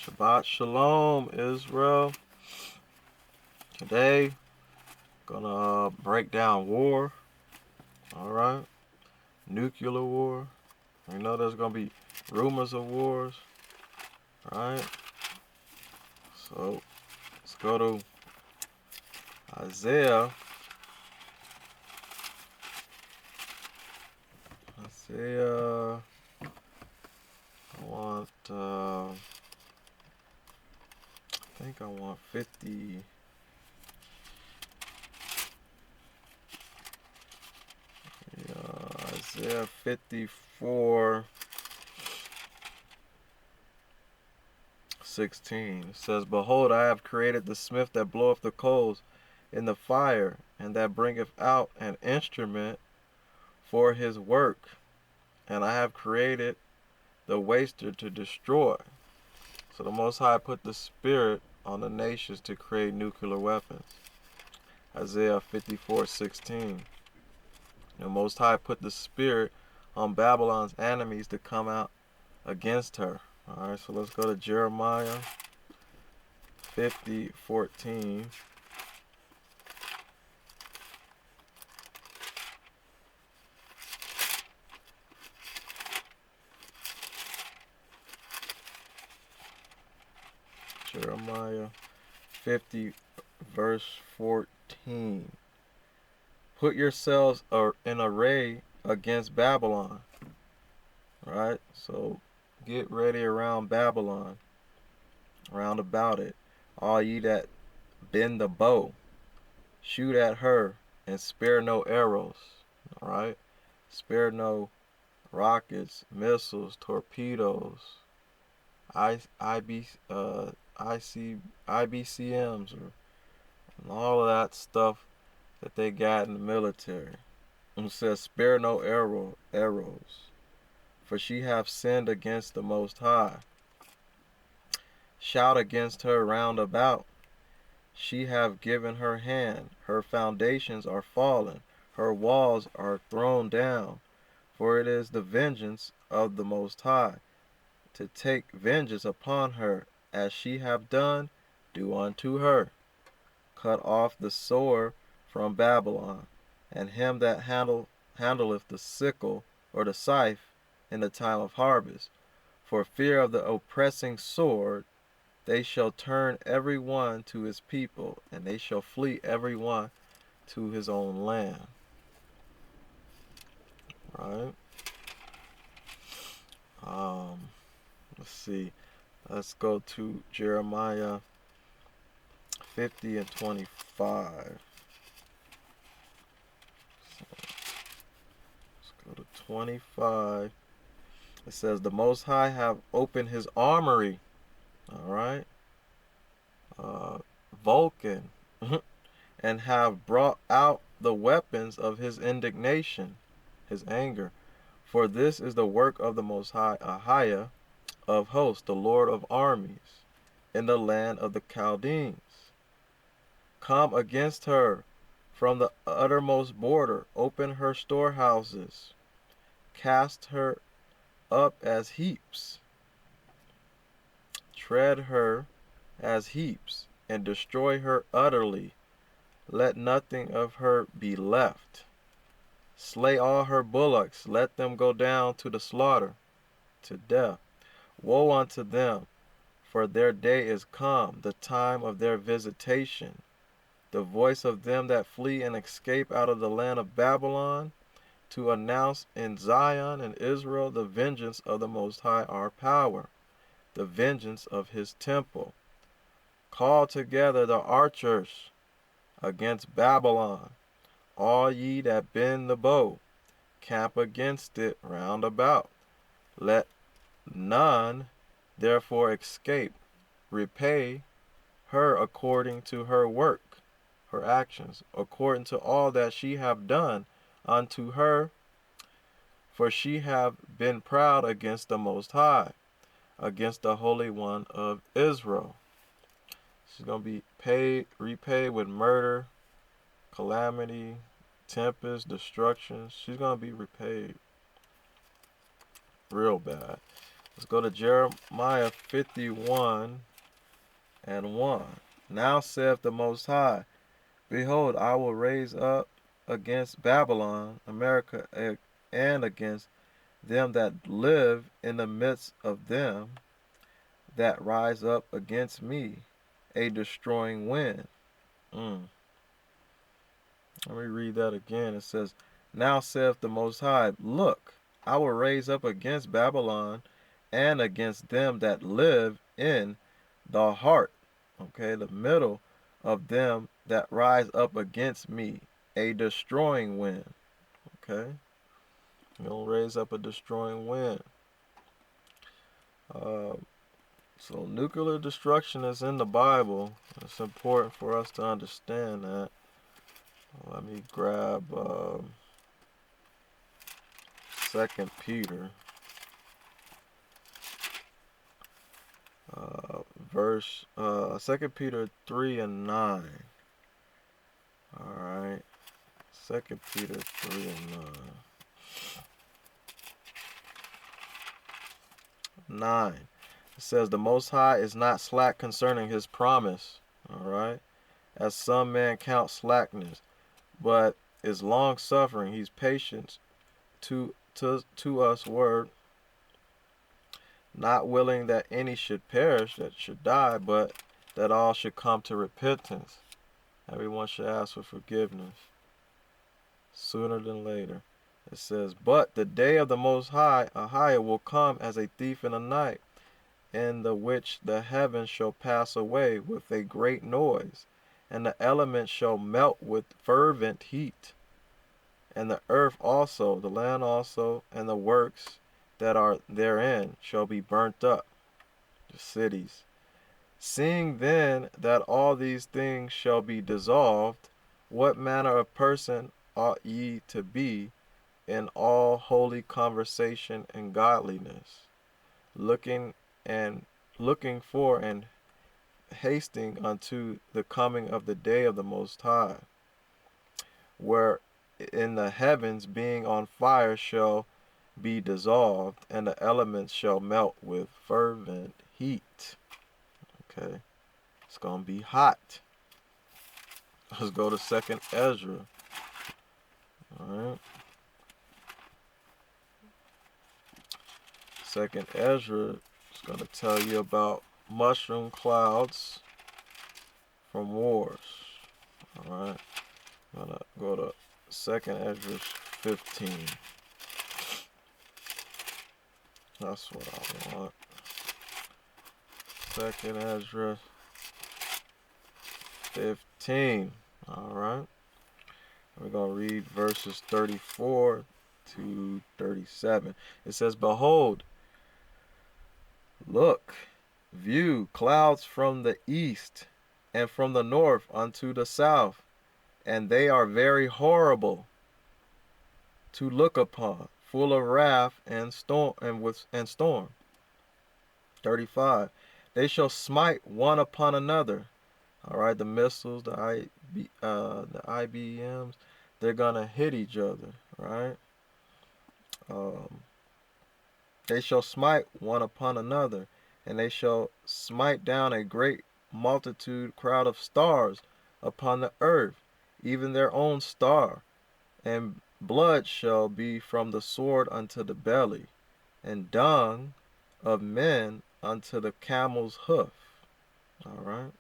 Shabbat Shalom, Israel. Today, gonna break down war. All right, nuclear war. We know there's gonna be rumors of wars. Right. So let's go to Isaiah. Isaiah. I want. I think I want 50. Isaiah 54. 16. It says, Behold, I have created the smith that bloweth the coals in the fire, and that bringeth out an instrument for his work. And I have created the waster to destroy. So the Most High put the spirit on the nations to create nuclear weapons. Isaiah 54:16. The Most High put the spirit on Babylon's enemies to come out against her. Alright, so let's go to Jeremiah 50:14. Jeremiah 50 verse 14. Put yourselves in array against Babylon. Right? So get ready around Babylon. Round about it. All ye that bend the bow. Shoot at her and spare no arrows. Alright? Spare no rockets, missiles, torpedoes, IBCMs, and all of that stuff that they got in the military. It says, spare no arrows, for she hath sinned against the Most High. Shout against her round about. She hath given her hand, her foundations are fallen, her walls are thrown down. For it is the vengeance of the Most High, to take vengeance upon her, as she hath done, do unto her. Cut off the sword from Babylon, and him that handleth the sickle or the scythe in the time of harvest. For fear of the oppressing sword, they shall turn every one to his people, and they shall flee every one to his own land. Right? Let's see. Let's go to Jeremiah 50 and 25. So let's go to 25. It says, the Most High have opened his armory. All right. Vulcan. And have brought out the weapons of his indignation, his anger. For this is the work of the Most High, Ahiah of hosts, the Lord of armies, in the land of the Chaldeans. Come against her from the uttermost border, open her storehouses, cast her up as heaps, tread her as heaps, and destroy her utterly. Let nothing of her be left. Slay all her bullocks, let them go down to the slaughter, to death. Woe unto them, for their day is come, the time of their visitation. The voice of them that flee and escape out of the land of Babylon, to announce in Zion and Israel the vengeance of the Most High our power, the vengeance of his temple. Call together the archers against Babylon, all ye that bend the bow, camp against it round about. Let none therefore escape. Repay her according to her work, her actions, according to all that she have done unto her. For she have been proud against the Most High, against the Holy One of Israel. She's going to be repaid with murder, calamity, tempest, destruction. She's going to be repaid real bad. Let's go to Jeremiah 51:1. Now saith the Most High, behold, I will raise up against Babylon, America, and against them that live in the midst of them that rise up against me, a destroying wind. Let me read that again. It says, now saith the Most High, look, I will raise up against Babylon and against them that live in the heart, okay, the middle of them that rise up against me, a destroying wind, okay? He'll raise up a destroying wind. So nuclear destruction is in the Bible. It's important for us to understand that. Let me grab 2 Peter, verse 2 Peter 3:9. All right, 2 Peter 3:9. 9. It says, the Most High is not slack concerning his promise, all right, as some men count slackness, but is long suffering. He's patient to us word, not willing that any should perish, that should die, but that all should come to repentance. Everyone should ask for forgiveness sooner than later. It says, but the day of the Most High, Ahia, will come as a thief in the night, in the which the heavens shall pass away with a great noise, and the elements shall melt with fervent heat, and the earth also, the land also, and the works that are therein shall be burnt up, the cities. Seeing then that all these things shall be dissolved, what manner of person ought ye to be in all holy conversation and godliness, looking for and hasting unto the coming of the day of the Most High, where in the heavens being on fire shall be dissolved, and the elements shall melt with fervent heat. Okay, it's gonna be hot. Let's go to 2nd Ezra. All right, 2nd Ezra is gonna tell you about mushroom clouds from wars. All right, I'm gonna go to 2nd Ezra 15. That's what I want. 2nd Ezra 15. All right. We're going to read verses 34 to 37. It says, behold, look, view clouds from the east and from the north unto the south, and they are very horrible to look upon, full of wrath and storm. 35. They shall smite one upon another. All right, the missiles, the IBMs, they're gonna hit each other. Right? They shall smite one upon another, and they shall smite down a great crowd of stars upon the earth, even their own star. And blood shall be from the sword unto the belly, and dung of men unto the camel's hoof. All right.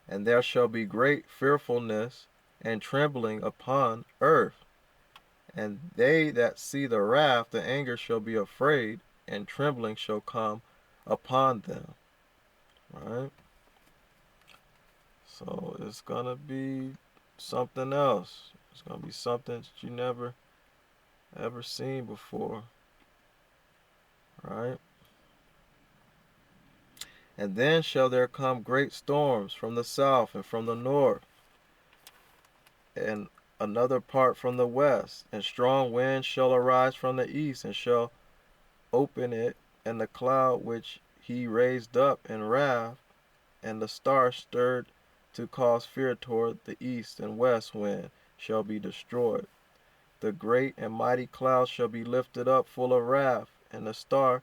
And there shall be great fearfulness and trembling upon earth. And they that see the wrath, the anger, shall be afraid, and trembling shall come upon them. Right? So it's going to be something else. It's going to be something that you never ever seen before. Right? And then shall there come great storms from the south and from the north, and another part from the west, and strong winds shall arise from the east, and shall open it, and the cloud which he raised up in wrath, and the star stirred to cause fear toward the east and west wind, shall be destroyed. The great and mighty cloud shall be lifted up full of wrath, and the star,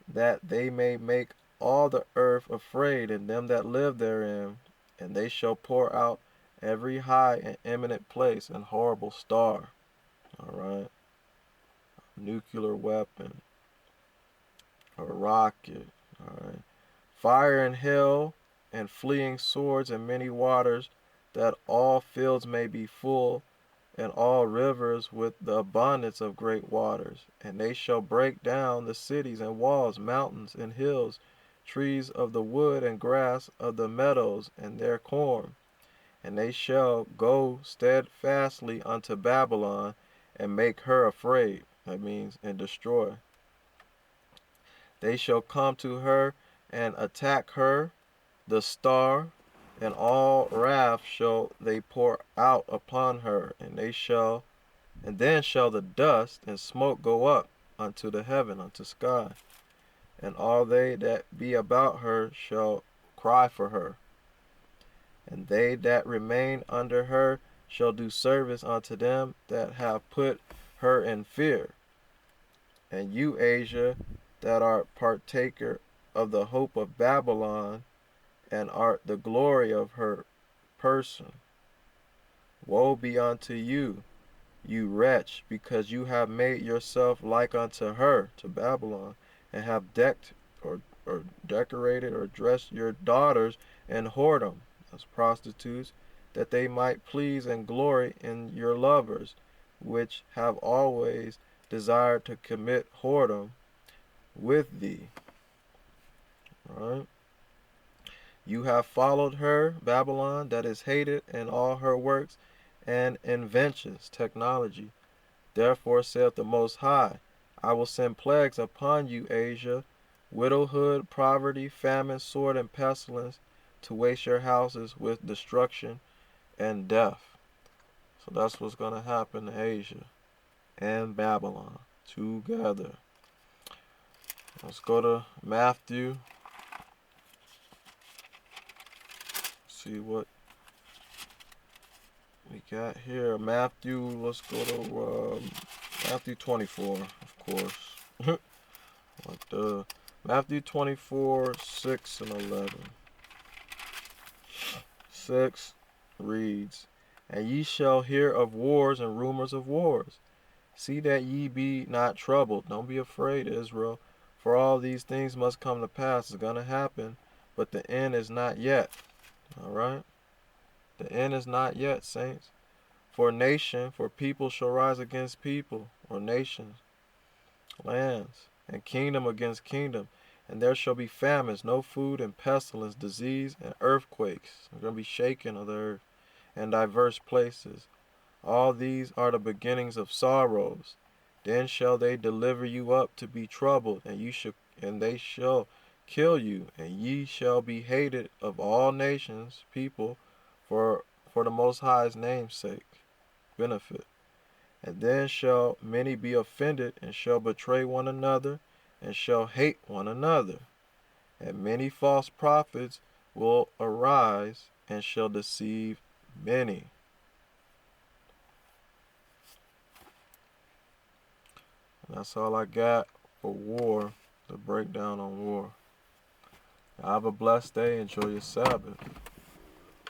that they may make all the earth afraid, and them that live therein. And they shall pour out every high and eminent place and horrible star. All right. Nuclear weapon, a rocket. All right. Fire and hail, and fleeing swords and many waters, that all fields may be full, and all rivers with the abundance of great waters. And they shall break down the cities and walls, mountains and hills, trees of the wood and grass of the meadows, and their corn. And they shall go steadfastly unto Babylon, and make her afraid. That means, and destroy. They shall come to her and attack her, the star, and all wrath shall they pour out upon her, and then shall the dust and smoke go up unto the heaven, unto sky, and all they that be about her shall cry for her, and they that remain under her shall do service unto them that have put her in fear. And you, Asia, that art partaker of the hope of Babylon, and art the glory of her person, woe be unto you, you wretch, because you have made yourself like unto her, to Babylon, and have decked or decorated or dressed your daughters in whoredom, as prostitutes, that they might please and glory in your lovers, which have always desired to commit whoredom with thee. Right? You have followed her, Babylon, that is hated, and all her works and inventions, technology. Therefore saith the Most High, I will send plagues upon you, Asia, widowhood, poverty, famine, sword, and pestilence, to waste your houses with destruction and death. So that's what's going to happen to Asia and Babylon together. Let's go to Matthew. See what we got here. Matthew, let's go to Matthew 24, of course. Matthew 24, 6 and 11. 6 reads, And ye shall hear of wars and rumors of wars. See that ye be not troubled. Don't be afraid, Israel. For all these things must come to pass. It's going to happen. But the end is not yet. All right? The end is not yet, saints. For people shall rise against people, or nations, lands, and kingdom against kingdom. And there shall be famines, no food, and pestilence, disease, and earthquakes. They're going to be shaken of the earth, and diverse places. All these are the beginnings of sorrows. Then shall they deliver you up to be troubled, and they shall kill you, and ye shall be hated of all nations, people, for the Most High's name's sake. Benefit. And then shall many be offended, and shall betray one another, and shall hate one another. And many false prophets will arise, and shall deceive many. And that's all I got for war, the breakdown on war. Have a blessed day. Enjoy your Sabbath.